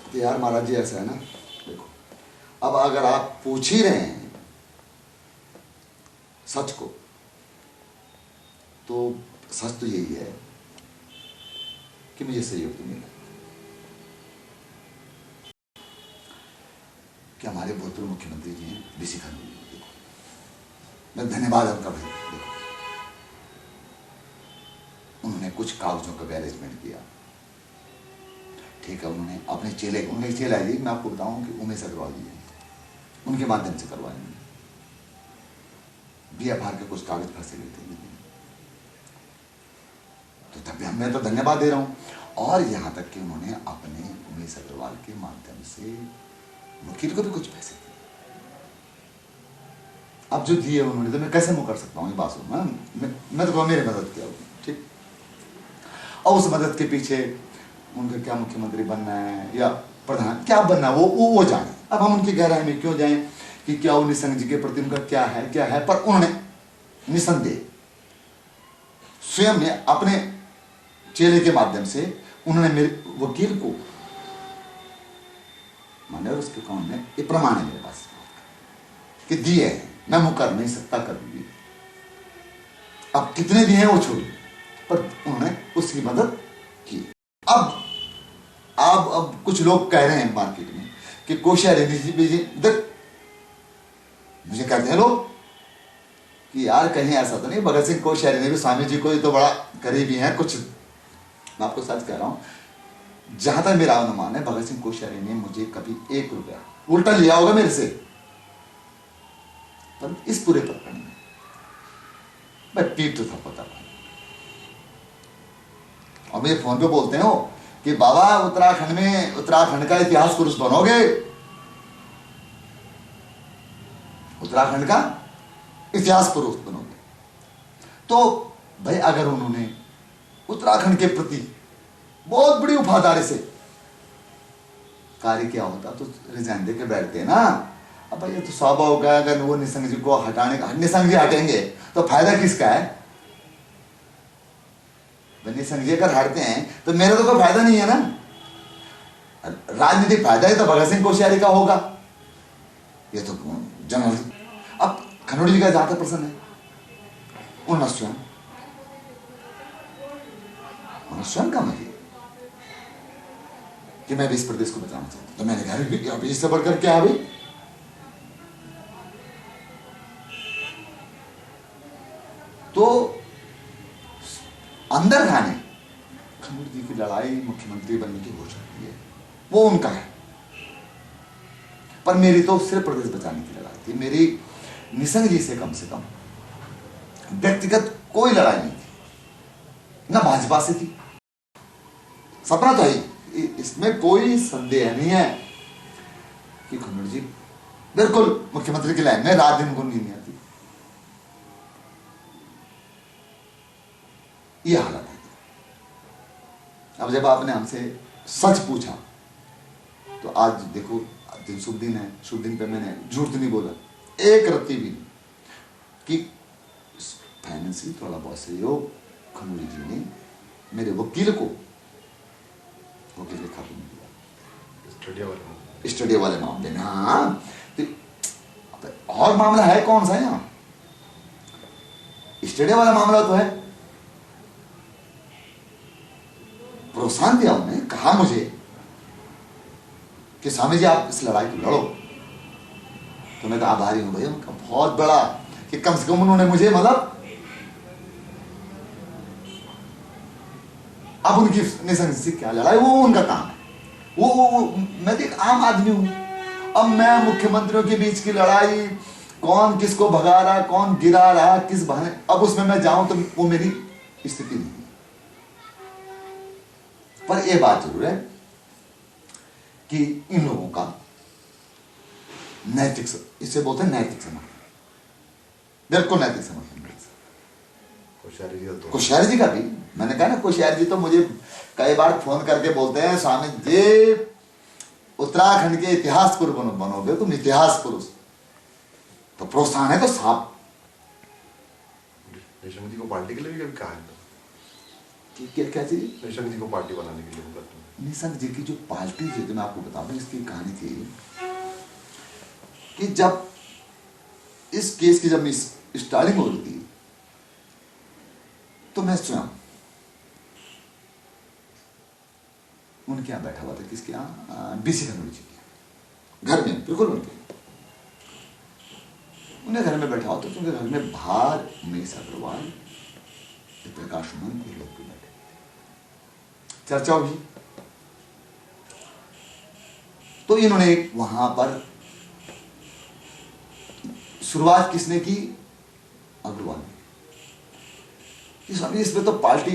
तो यार महाराज जी ऐसा है ना, देखो अब अगर आप पूछ ही रहे हैं सच को, तो सच तो यही है कि मुझे सहयोग तो मिला कि हमारे भूतपूर्व मुख्यमंत्री जी हैं ऋषि खन्ना जी, देखो मैं धन्यवाद उनका भाई। देखो उन्होंने कुछ कागजों का अरेंजमेंट किया, ठीक है, उन्होंने अपने चेले, उन्होंने चेला जी मैं आपको बताऊं कि उमेश अग्रवाल जी हैं, उनके माध्यम से करवाएंगे BFR के कुछ कागज फंसे हुए थे, तो तब मैं तो धन्यवाद दे रहा हूं। और यहां तक कि उन्होंने अपने उमेश अग्रवाल के माध्यम से वकील को भी कुछ पैसे दिए। अब जो दिए उन्होंने तो मैं कैसे मुँह कर सकता हूँ, ये बात सुनो, मैं तो मेरी मदद किया, ठीक। और उस मदद के पीछे उनका क्या मुख्यमंत्री बनना है या प्रधान क्या बनना है वो जाने। अब हम उनकी गहराई में क्यों जाएं कि क्या वो निसंग जी के प्रति उनका क्या है, पर उन्होंने निसंदेह स्वयं ने अपने चेले के माध्यम से उन्होंने मेरे वकील को माने, और उसके काम में ये प्रमाण है मेरे पास कि दिए हैं, मैं मुँह कर नहीं सकता कभी भी। अब कितने दिए हैं वो छोड़िए, पर उन्होंने उसकी मदद की। अब कुछ लोग कह रहे हैं मार्केट में कि कोश्यारी जी देख, मुझे कहते हैं लोग कि यार कहीं ऐसा तो नहीं भगत सिंह कोश्यारी ने भी स्वामी जी को तो बड़ा करीबी है कुछ। मैं आपको सच कह रहा हूं, जहां तक मेरा अनुमान है भगत सिंह कोश्यारी ने मुझे कभी 1 रुपया उल्टा लिया होगा मेरे से, पर इस पूरे प्रकरण में मैं पीठ तो था पता। और मेरे फोन पे बोलते हो कि बाबा उत्तराखंड का इतिहास पुरुष बनोगे, उत्तराखंड का इतिहास पुरुष बनोगे। तो भाई अगर उन्होंने उत्तराखंड के प्रति बहुत बड़ी वफादारी से कार्य किया होता तो रिजाइन दे के बैठते हैं ना। अब भाई ये तो स्वाभाविक है, अगर वो निसंग जी को निसंग जी हटेंगे तो फायदा किसका है? निसंग जी अगर हटते हैं तो मेरा तो कोई फायदा नहीं है ना। राजनीतिक फायदा ही तो भगत सिंह कोश्यारी का होगा, ये तो जनरल। अब खनौड़ी जी का जहां तक प्रश्न है, उन्होंने स्वयं का मतलब कि मैं भी इस प्रदेश को बचाना चाहता हूं, तो मैंने कहा अभी इससे बढ़कर क्या है भाई? तो अंदर खाने खनौड़ी जी की लड़ाई मुख्यमंत्री बनने की हो सकती है, वो उनका है, पर मेरी तो सिर्फ प्रदेश बचाने की लड़ाई थी। मेरी निसंग जी से कम व्यक्तिगत कोई लड़ाई नहीं थी, ना भाजपा से थी। सपना तो है, इसमें कोई संदेह नहीं है कि खनौड़ी जी बिल्कुल मुख्यमंत्री की लाइन में रात दिन गुन नहीं आती। ये हालत है। अब जब आपने हमसे सच पूछा तो आज देखो दिन शुभ दिन है, शुभ दिन पे मैंने झूठ नहीं बोला एक रत्ती भी नहीं कि फाइनेंशियल थोड़ा बहुत सहयोग खनौड़ी जी ने मेरे वकील को वकील के खाते में दिया स्टूडियो वाले मामले में। हाँ तो और मामला है कौन सा यहाँ? स्टूडियो वाला मामला तो है, प्रोत्साहन दिया उन्होंने, कहा मुझे कि स्वामी जी आप इस लड़ाई को लड़ो, तो मैं तो आभारी हूं भैया उनका बहुत बड़ा कि कम से कम उन्होंने मुझे मतलब अब उनकी निसंग से क्या लड़ाई, वो उनका काम है। वो मैं तो एक आम आदमी हूं। अब मैं मुख्यमंत्रियों के बीच की लड़ाई, कौन किसको भगा रहा, कौन गिरा रहा, किस बहाने, अब उसमें मैं जाऊं तो वो मेरी स्थिति नहीं है। पर यह बात जरूर है कि इन लोगों का नैतिक, इसे बोलते हैं नैतिक समर्थन, बिल्कुल नैतिक समर्थन। कोश्यारी जी का भी मैंने कहा ना, कोश्यारी जी तो मुझे कई बार फोन करके बोलते हैं स्वामी जी उत्तराखंड के इतिहास पुरुष बनोगे तुम, इतिहास पुरुष। तो प्रोत्साहन है तो साफ। रेशम जी को पार्टी के लिए भी कभी कहा है क्या चीज? रेशम जी को पार्टी बनाने के लिए निशंक जी की जो पार्टी थी, जो मैं आपको बताऊं, इसकी कहानी थी कि जब इस केस की जब स्टार्टिंग हो रही थी तो मैं स्वयं उनके यहाँ बैठा हुआ था। किसके यहाँ? बीसी खनौरी जी के घर में, बिल्कुल उन्हें घर में बैठा हुआ था। उनके घर में बाहर उमेश अग्रवाल, प्रकाश सुमन, ये लोग भी बैठे, चर्चा हुई। तो इन्होंने वहां पर शुरुआत किसने की? अग्रवाल ने। स्वामी इसमें तो पार्टी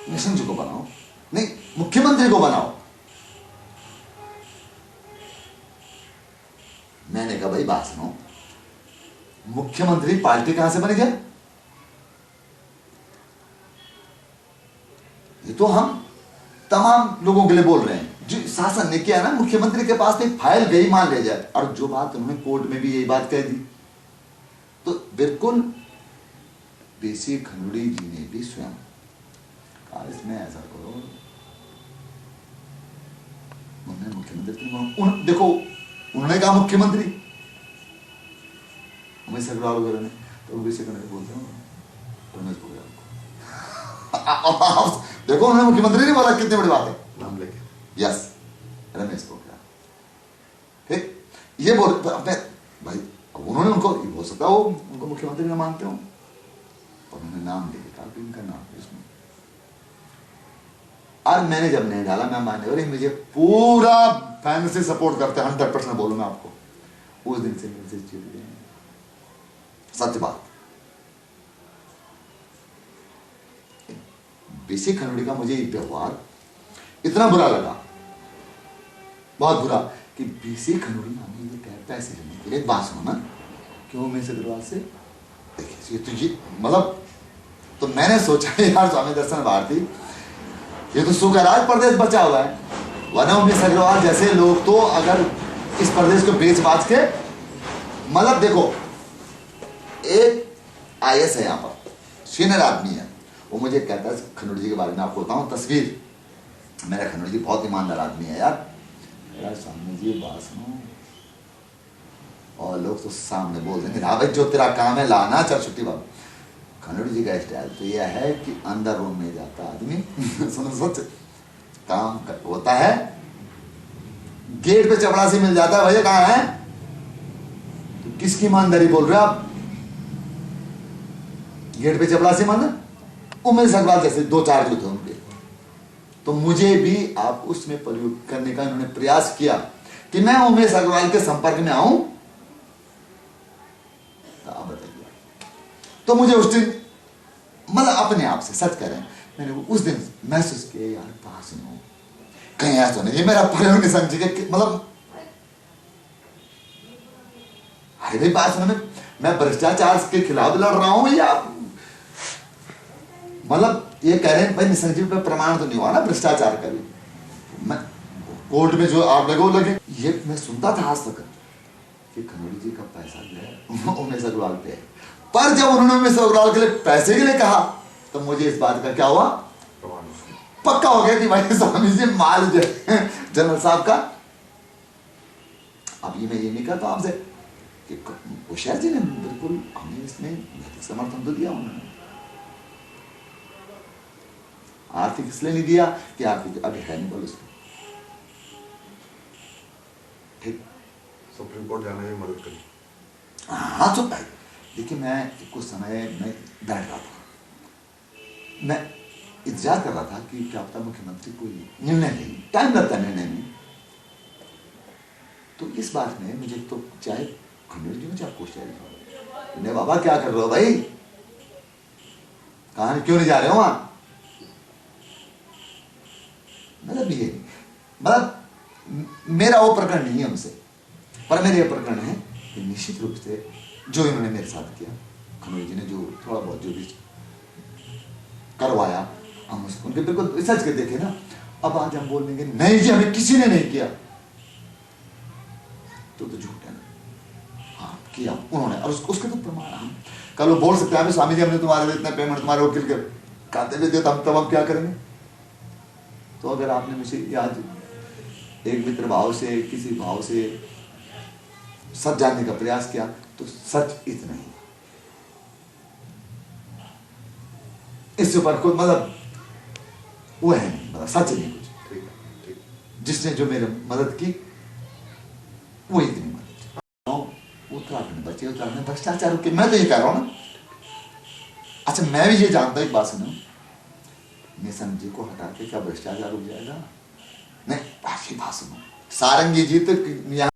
निशंक जी को बनाओ, नहीं मुख्यमंत्री को बनाओ। मैंने कहा भाई बात सुनो, मुख्यमंत्री पार्टी कहां से बन गया? ये तो हम तमाम लोगों के लिए बोल रहे हैं। जो शासन ने किया ना, मुख्यमंत्री के पास एक फाइल गई मान ले जाए, और जो बात उन्होंने कोर्ट में भी यही बात कह दी, तो बिल्कुल बीसी खनौरी जी ने भी स्वयं कहा इसमें ऐसा करो। उन्होंने मुख्यमंत्री देखो, उन्होंने कहा मुख्यमंत्री, उमेश अग्रवाल वगैरह ने, तो बीसी खनौरी बोलते हैं रमेश पोखरियाल को। देखो उन्होंने मुख्यमंत्री नहीं बोला, कितनी बड़ी बात है, नाम लेके, यस रमेश पोखरियाल। ठीक, ये बोल भाई, अब उन्होंने उनको, हो सकता है वो उनको मुख्यमंत्री ना मानते हो, और उन्होंने नाम ले लिया कि इनका नाम है इसमें। और मैंने जब नहीं डाला, मैं मानने वाले मुझे पूरा फैन से सपोर्ट करते हैं, 100% बोलूं मैं आपको, उस दिन से मेरे से चिढ़ गए, सत्य बात। बीसी खनौरी का मुझे व्यवहार इतना बुरा लगा, बहुत बुरा, कि बीसी खनौरी हमें ये कहता है पैसे लेने के लिए। बात सुनो ना, क्यों उमेश अग्रवाल से? देखिए तो ये मतलब, तो मैंने सोचा यार स्वामी दर्शन भारती, ये तो सुखराज प्रदेश बचा हुआ है, वरना उमेश अग्रवाल जैसे लोग तो अगर इस प्रदेश को बेच बाच के, मतलब देखो एक आईएएस है यहाँ पर, सीनियर आदमी है, वो मुझे कहता है खनौरी जी के बारे में आपको बताऊं तस्वीर, मेरा खनौरी जी बहुत ईमानदार आदमी है यार, मेरा सामने जी बात सुनो, और लोग तो सामने बोल देंगे हाँ भाई जो तेरा काम है लाना, चल छुट्टी बाबू। खनौरी जी का स्टाइल तो यह है कि अंदर रूम में जाता आदमी सुनो सच, काम होता है, गेट पे चपड़ासी मिल जाता है, भैया कहाँ है, तो किसकी ईमानदारी बोल रहे हो आप? गेट पे चपड़ासी माना, उमेश अग्रवाल जैसे 2-4 जो थे उनके, तो मुझे भी आप उसमें प्रयोग करने का इन्होंने प्रयास किया कि मैं उमेश अग्रवाल के संपर्क में आऊं, आप बताइए। तो मुझे उस दिन, मतलब अपने आप से सच कह रहे हैं, मैंने उस दिन महसूस किया यार बात सुनो, कहीं ऐसा नहीं मेरा प्रयोग नहीं समझे, मतलब अरे भाई बात सुनो, मैं भ्रष्टाचार के खिलाफ लड़ रहा हूं, या मतलब ये कह रहे हैं भाई निशंक जी पे प्रमाण तो नहीं हुआ ना भ्रष्टाचार का भी, मैं कोर्ट में जो आप लगे वो लगे। ये मैं सुनता था आज तक कि खनौरी जी का पैसा जो है उमेश अग्रवाल पे है, पर जब उन्होंने उमेश अग्रवाल के लिए पैसे के लिए कहा तो मुझे इस बात का क्या हुआ, पक्का हो गया कि भाई स्वामी जी माल जो है जनरल साहब का। अब ये मैं ये नहीं कहता आपसे कि होशियार जी ने बिल्कुल हमें इसमें नैतिक समर्थन तो दिया, उन्होंने आर्थिक इसलिए नहीं दिया कि आर्थिक अभी है नहीं बोल उसमें, ठीक, सुप्रीम कोर्ट जाने में मदद करी। हाँ तो भाई देखिए, मैं कुछ समय में बैठ रहा था, मैं इंतजार कर रहा था कि क्या पता मुख्यमंत्री कोई निर्णय ले, टाइम लगता है निर्णय में, तो इस बात में मुझे तो चाहे खनौरी जी में चाहे कोशिश नहीं, बाबा क्या कर रहे हो भाई, कहां क्यों नहीं जा रहे हो वहां, मतलब ये मतलब मेरा वो प्रकरण नहीं है उनसे, पर मेरे ये प्रकरण है कि निश्चित रूप से जो इन्होंने मेरे साथ किया, खनौरी जी ने जो थोड़ा बहुत जो भी करवाया, हम उसको उनके बिल्कुल रिसर्च के देखे ना। अब आज हम बोल देंगे नहीं जी हमें किसी ने नहीं किया, तो झूठ है ना, हाँ किया उन्होंने, और उसके तो प्रमाण हम कल वो बोल सकते हैं स्वामी जी हमने तुम्हारे लिए इतना पेमेंट तुम्हारे वकील के खाते में दिया, तब हम क्या करेंगे, तो अगर आपने मुझे आज एक मित्र भाव से, किसी भाव से सच जानने का प्रयास किया, तो सच इतना ही, इससे ऊपर कोई मतलब वो है नहीं, मतलब सच नहीं कुछ। ठीक है, ठीक। जिसने जो मेरी मदद की वो इतनी मदद। उत्तराखंड बचे, उत्तराखंड भ्रष्टाचार के, मैं तो ये कह रहा हूं ना। अच्छा मैं भी ये जानता हूं, एक बात सुनो, निशंक जी को हटा के क्या भ्रष्टाचार हो जाएगा? नहीं, बात सुनो, सारंगी जी तो यहाँ